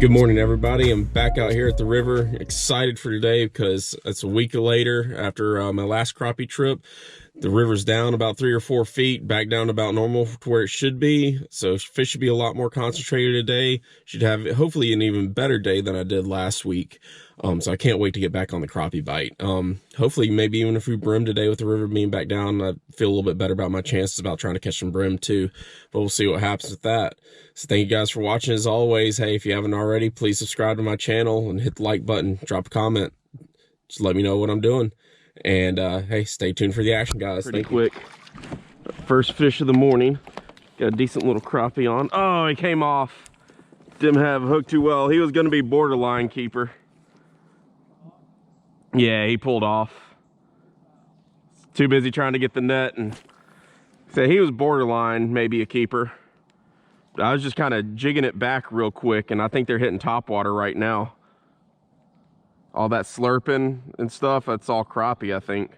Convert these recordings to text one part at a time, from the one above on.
Good morning, everybody. I'm back out here at the river, excited for today because it's a week later after my last crappie trip. The river's down about 3 or 4 feet, back down to about normal to where it should be. So fish should be a lot more concentrated today. Should have hopefully an even better day than I did last week. So I can't wait to get back on the crappie bite. Hopefully maybe even if we brim today with the river being back down, I feel a little bit better about my chances about trying to catch some brim too. But we'll see what happens with that. So thank you guys for watching as always. Hey, if you haven't already, please subscribe to my channel and hit the like button. Drop a comment. Just let me know what I'm doing. And hey, stay tuned for the action, guys. Pretty quick. First fish of the morning. Got a decent little crappie on. Oh, he came off. Didn't have hooked too well. He was going to be borderline keeper. Yeah, he pulled off. Too busy trying to get the net, and so he was borderline, maybe a keeper. I was just kind of jigging it back real quick, and I think they're hitting top water right now. All that slurping and stuff, that's all crappie, I think.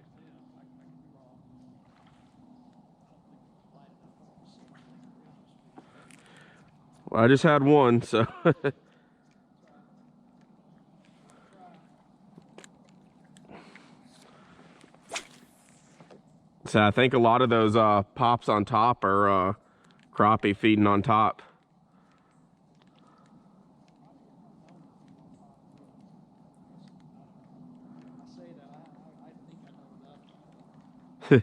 Well, I just had one, so. So I think a lot of those pops on top are crappie feeding on top. Well,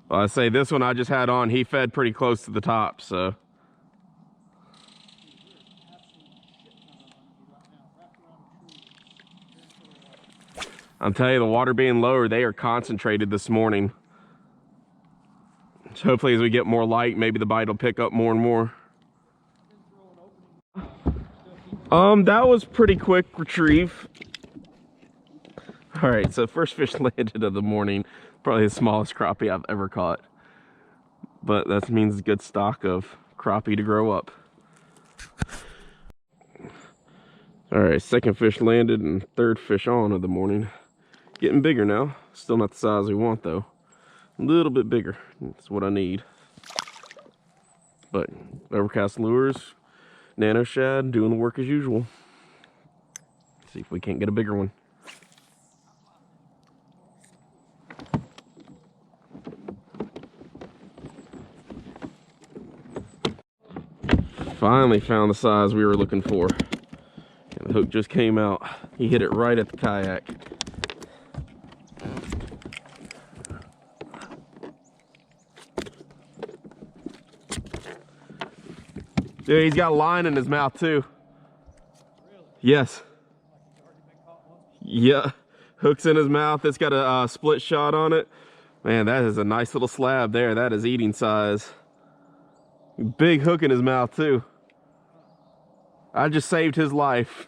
I say this one I just had on, he fed pretty close to the top, so. I'm telling you, the water being lower, they are concentrated this morning. So hopefully as we get more light, maybe the bite will pick up more and more. That was pretty quick retrieve. All right, so first fish landed of the morning. Probably the smallest crappie I've ever caught. But that means a good stock of crappie to grow up. All right, second fish landed and third fish on of the morning. Getting bigger now. Still not the size we want though. A little bit bigger. That's what I need. But Overcast lures, nano shad, doing the work as usual. See if we can't get a bigger one. Finally found the size we were looking for. And the hook just came out. He hit it right at the kayak. Dude, he's got a line in his mouth too. Really? Yes. Yeah. Hook's in his mouth. It's got a split shot on it. Man, that is a nice little slab there. That is eating size. Big hook in his mouth too. I just saved his life.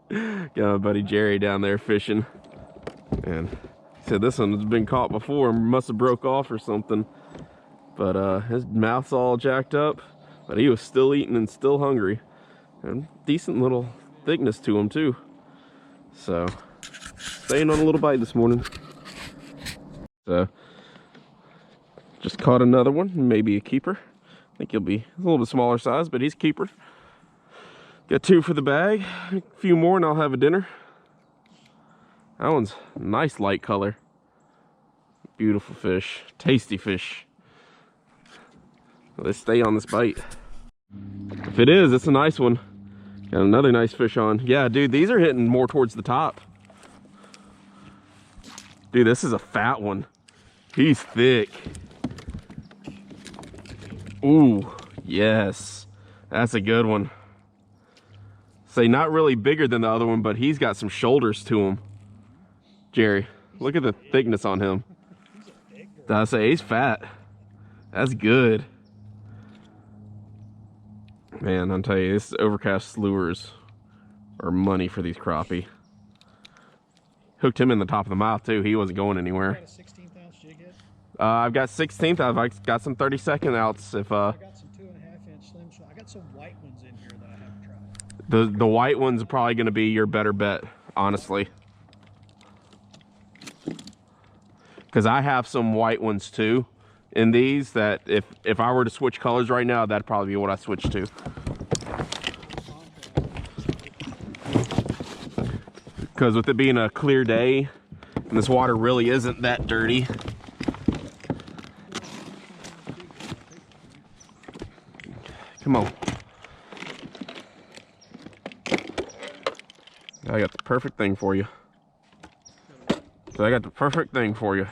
Got my buddy Jerry down there fishing. And he said this one has been caught before and must have broke off or something. But his mouth's all jacked up, but he was still eating and still hungry. And decent little thickness to him too. So, staying on a little bite this morning. So, just caught another one, maybe a keeper. I think he'll be a little bit smaller size, but he's a keeper. Got 2 for the bag, a few more and I'll have a dinner. That one's a nice light color. Beautiful fish, tasty fish. Let's stay on this bite. If it is, it's a nice one. Got another nice fish on. Yeah, dude, these are hitting more towards the top. Dude, this is a fat one. He's thick. Ooh, yes. That's a good one. Say, not really bigger than the other one, but he's got some shoulders to him. Jerry, look at the thickness on him. I say, he's fat. That's good. Man, I'll tell you, this Overcast lures are money for these crappie. Hooked him in the top of the mouth too. He wasn't going anywhere. Got a 16th ounce jig head? I've got 16th. I've got some 32nd outs. If I got some 2.5 inch slim shot. I got some white ones in here that I haven't tried. The white one's probably going to be your better bet, honestly. Because I have some white ones too. in these that if I were to switch colors right now, that'd probably be what I switch to. Because with it being a clear day, and this water really isn't that dirty. Come on. I got the perfect thing for you. So I got the perfect thing for you.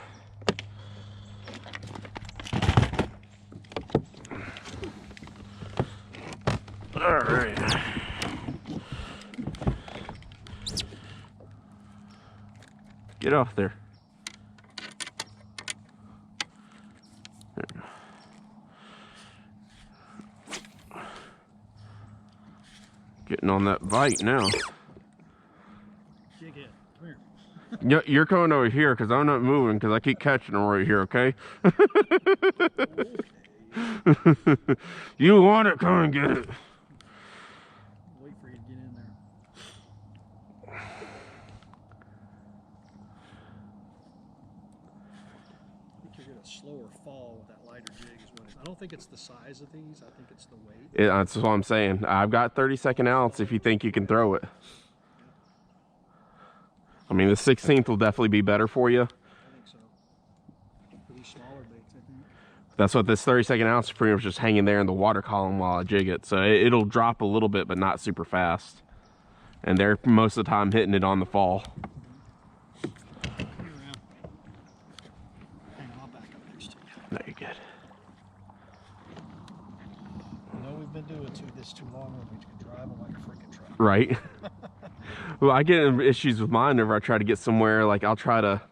All right. Get off there. There we go. Getting on that bite now. Jig it. Come here. You're coming over here because I'm not moving because I keep catching them right here, okay? You want it, come and get it. Wait for you to get in there. I think you're going to slower fall with that lighter jig is what it is. I don't think it's the size of these. I think it's the weight. That's what I'm saying. I've got 32nd ounce if you think you can throw it. I mean, the 16th will definitely be better for you. I think so. For these smaller baits, I think. That's what this 32nd ounce is pretty much just hanging there in the water column while I jig it. So it'll drop a little bit, but not super fast. And they're most of the time hitting it on the fall. Hang around. Hang on, I'll back up next to you. No, you're good. I know we've been doing this too long, we can drive them like a freaking truck. Right. Well, I get issues with mine whenever I try to get somewhere. Like, I'll try to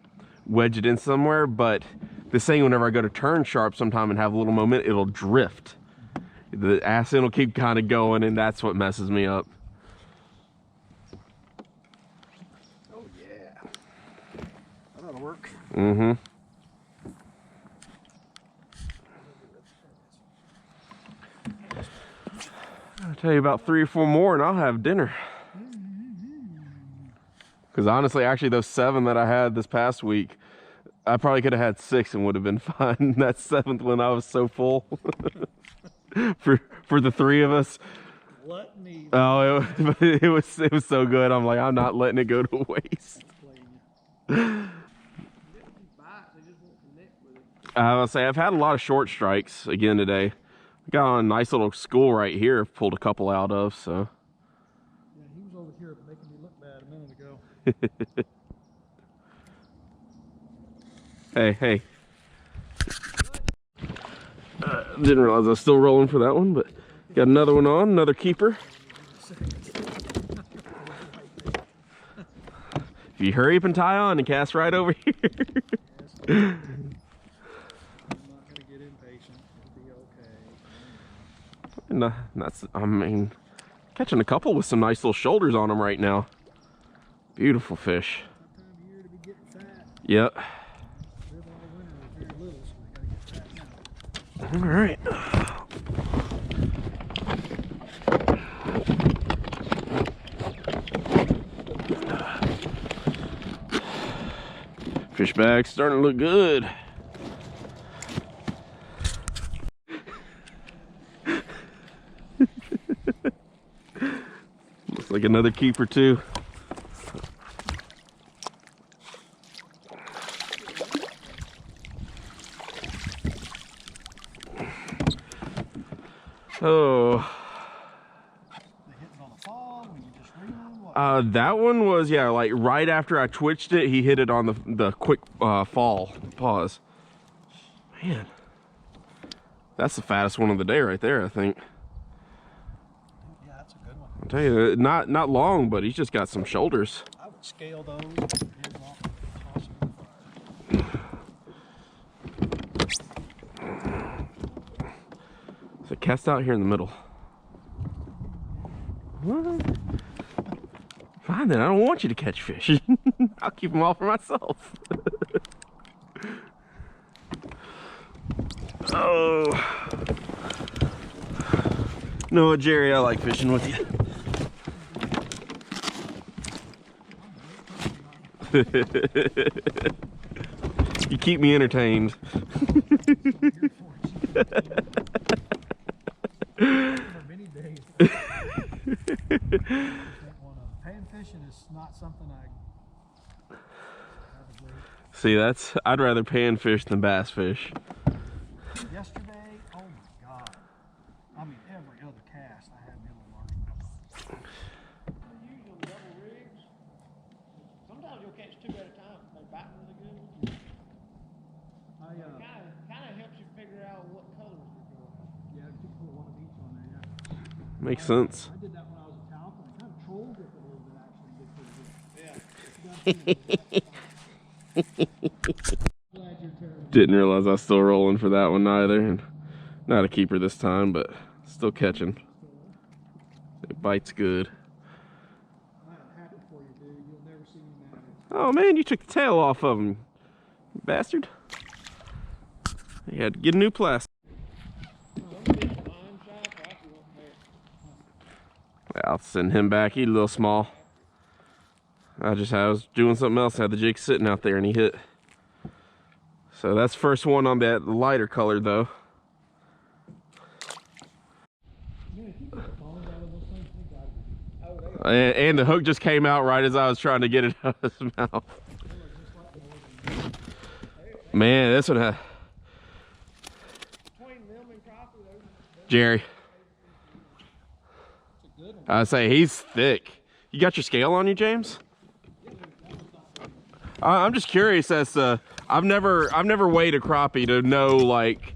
wedge it in somewhere, but this thing, whenever I go to turn sharp sometime and have a little moment, it'll drift. The ass end will keep kind of going, and that's what messes me up. Oh, yeah. That ought to work. Mm-hmm. I'll tell you about 3 or 4 more and I'll have dinner. Because honestly, actually, those 7 that I had this past week, I probably could have had 6 and would have been fine. That 7th one, I was so full. for the 3 of us. Gluttony. Oh, it was so good. I'm like, I'm not letting it go to waste. I'll say I've had a lot of short strikes again today. Got on a nice little school right here. I've pulled a couple out of, so. Yeah, he was over here making me look bad a minute ago. Hey. Didn't realize I was still rolling for that one, but got another one on, another keeper. If you hurry up and tie on and cast right over here. I'm not going to get impatient. It'll be okay. No, I mean, catching a couple with some nice little shoulders on them right now. Beautiful fish. That time of year to be getting fat. Yep. Live all winter with very little, so we got to get fat now. All right. Fish bag's starting to look good. Looks like another keeper too. Oh. They hitting on the fall when you just reeling? That one was, yeah, like right after I twitched it, he hit it on the quick fall pause. Man, that's the fattest one of the day right there, I think. Yeah, that's a good one. I'll tell you, not long, but he's just got some shoulders. I would scale those and hit them off and toss them in the fire. So cast out here in the middle. What? Fine then, I don't want you to catch fish. I'll keep them all for myself. Oh. No, Jerry, I like fishing with you. You keep me entertained. You're For many days. Pan fishing is not something I have a great. See, I'd rather panfish than bass fish. Yesterday, oh my God. I mean, every other cast I had middle largemouth. Use them double rigs. Sometimes you'll catch two at a time. They bite really good. Kind of helps you figure out what colors they're going. Yeah, you put one of each on there, yeah. Makes sense. I did that when I was in Talcott. I kind of trolled it a little bit, actually. Did pretty good. Glad you're terrible. Didn't realize I was still rolling for that one either. And not a keeper this time, but still catching. It bites good. I'm happy for you, dude. You'll never see me mad. Oh man, you took the tail off of him, you bastard. You had to get a new plastic. I'll send him back. He's a little small. I was doing something else. I had the jig sitting out there and he hit. So that's first one on that lighter color though. And the hook just came out right as I was trying to get it out of his mouth. Man, this one had Jerry. I say he's thick. You got your scale on you, James? I'm just curious as to I've never weighed a crappie to know like.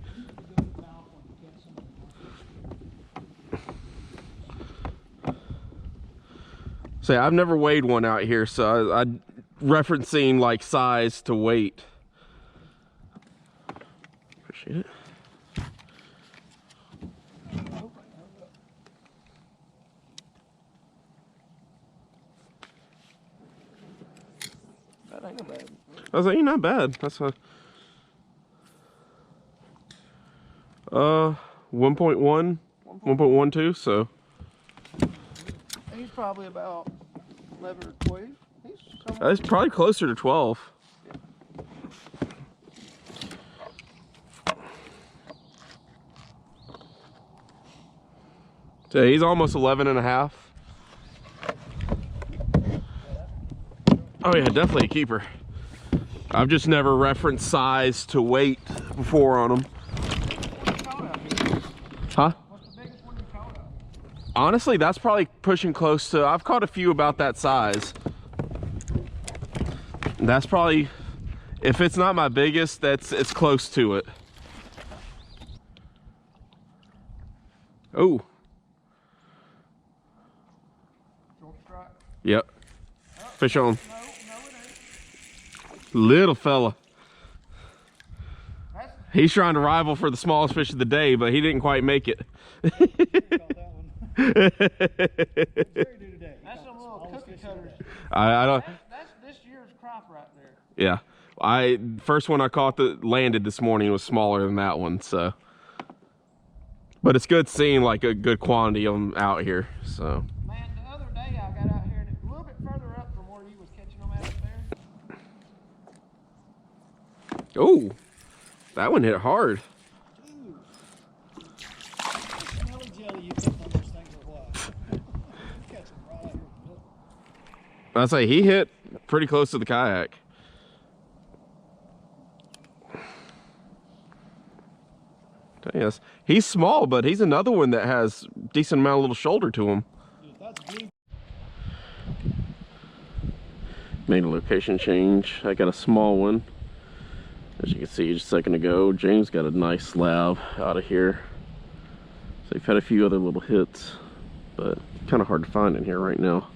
Say I've never weighed one out here, so I referencing like size to weight. Appreciate it. That ain't bad. I was like, you're not bad. That's a 1.1, 1.12, so. He's probably about 11 or 12. It's probably closer to 12. So he's almost 11 and a half. Oh yeah, definitely a keeper. I've just never referenced size to weight before on them. Huh? What's the biggest one you caught out? Honestly, that's probably pushing close to, I've caught a few about that size. That's probably, if it's not my biggest, it's close to it. Oh. Short strike? Yep. Fish on. No, it ain't. Little fella. That's He's trying to rival for the smallest fish of the day, but he didn't quite make it. Caught that one. Jerry do today. That's some little cookie cutters. I don't. That's this year's crop right there. Yeah. First one I caught that landed this morning was smaller than that one, so. But it's good seeing like a good quantity of them out here, so. Man, the other day I got out here and a little bit further up from where you was catching them out there. Oh, that one hit hard. Smelly jelly you put on those things or what? Catch them right out here. I say he hit pretty close to the kayak. Yes, he's small, but he's another one that has decent amount of little shoulder to him. Dude, that's blue. Made a location change. I got a small one, as you can see just a second ago. James got a nice slab out of here. So we've had a few other little hits, but kind of hard to find in here right now.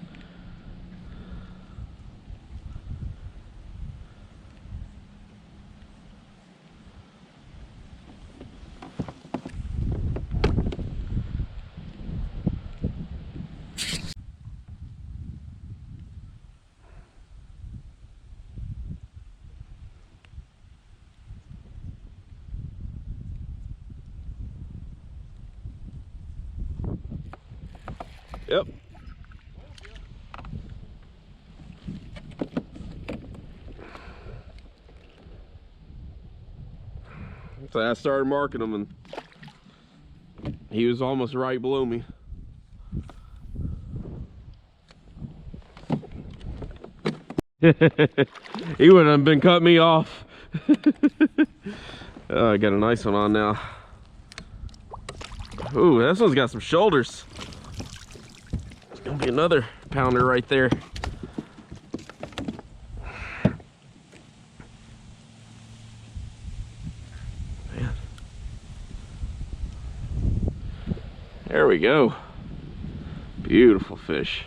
Yep. So I started marking them, and He was almost right below me. He wouldn't have been cut me off. Oh, I got a nice one on now. Ooh, this one's got some shoulders. It's gonna be another pounder right there. Man. There we go. Beautiful fish.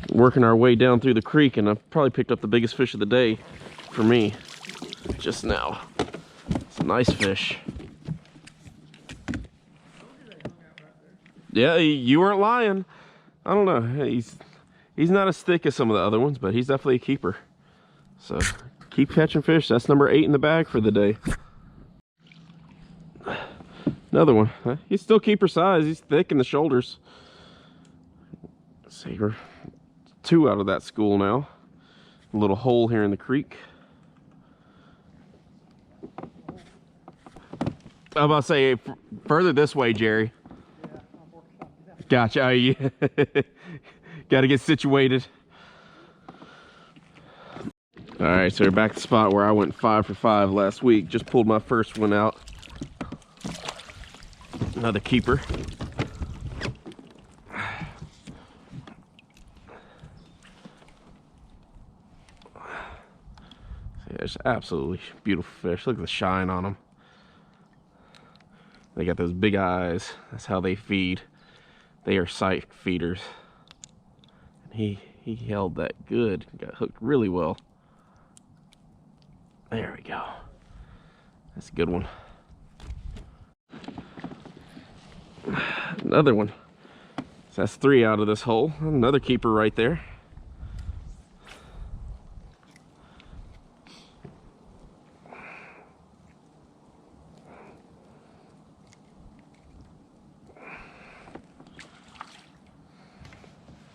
Working our way down through the creek, and I've probably picked up the biggest fish of the day for me just now. It's a nice fish. Yeah, you weren't lying. I don't know. He's not as thick as some of the other ones, but he's definitely a keeper. So keep catching fish. That's number 8 in the bag for the day. Another one. He's still keeper size. He's thick in the shoulders. Let's see, we're 2 out of that school now. A little hole here in the creek. I'm about to say further this way, Jerry. Yeah, I'm working something else. Gotcha. Oh, yeah. Got to get situated. All right, so we're back at the spot where I went 5 for 5 last week. Just pulled my first one out. Another keeper. There's absolutely beautiful fish. Look at the shine on them. They got those big eyes. That's how they feed. They are sight feeders. And he held that good. Got hooked really well. There we go. That's a good one. Another one. So that's 3 out of this hole. Another keeper right there.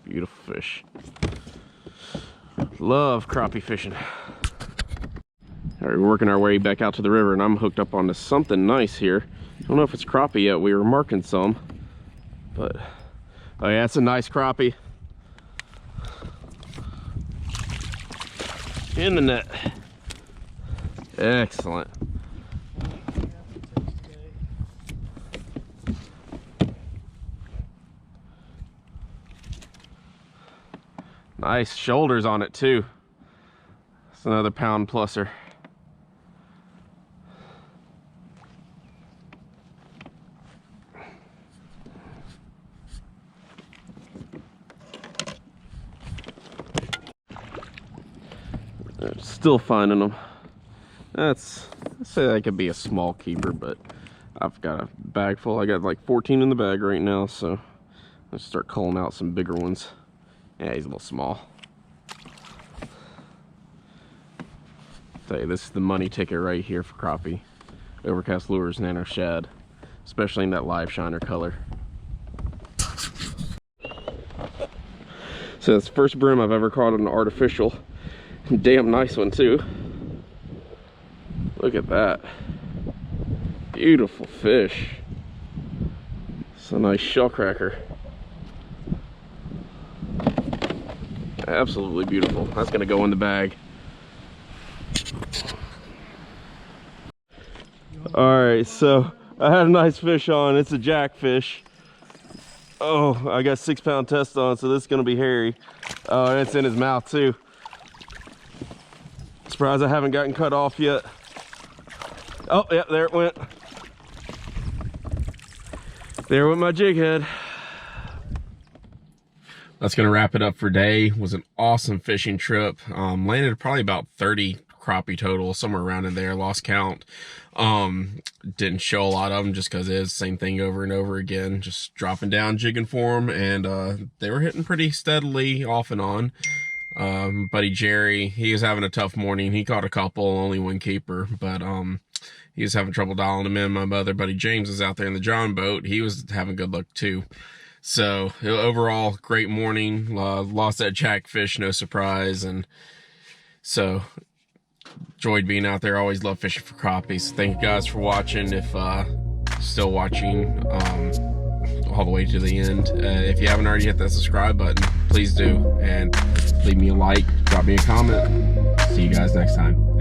Beautiful fish. Love crappie fishing. All right, we're working our way back out to the river, and I'm hooked up onto something nice here. I don't know if it's crappie yet. We were marking some, but oh yeah, it's a nice crappie. In the net. Excellent. Nice shoulders on it too. It's another pound pluser. Still finding them. Let's say that could be a small keeper, but I've got a bag full. I got like 14 in the bag right now, so let's start calling out some bigger ones. Yeah, he's a little small. Tell you, this is the money ticket right here for crappie. Overcast Lures Nano Shad, especially in that live shiner color. So it's the first brim I've ever caught on an artificial. Damn nice one too. Look at that. Beautiful fish. It's a nice shell cracker. Absolutely beautiful. That's gonna go in the bag. All right, so I had a nice fish on. It's a jackfish. Oh, I got 6-pound test on, so this is gonna be hairy. Oh, and it's in his mouth too. Surprised I haven't gotten cut off yet. Oh, yeah, there it went. There went my jig head. That's gonna wrap it up for today. It was an awesome fishing trip. Landed probably about 30 crappie total, somewhere around in there, lost count. Didn't show a lot of them just because it is the same thing over and over again, just dropping down, jigging for them, and they were hitting pretty steadily off and on. Buddy Jerry, he was having a tough morning. He caught a couple, only one keeper, but he was having trouble dialing them in. My other buddy James was out there in the John boat. He was having good luck too. So overall, great morning. Lost that jackfish, no surprise, and so enjoyed being out there. Always love fishing for crappies. Thank you guys for watching. If still watching all the way to the end, if you haven't already hit that subscribe button, please do, and leave me a like, drop me a comment. See you guys next time.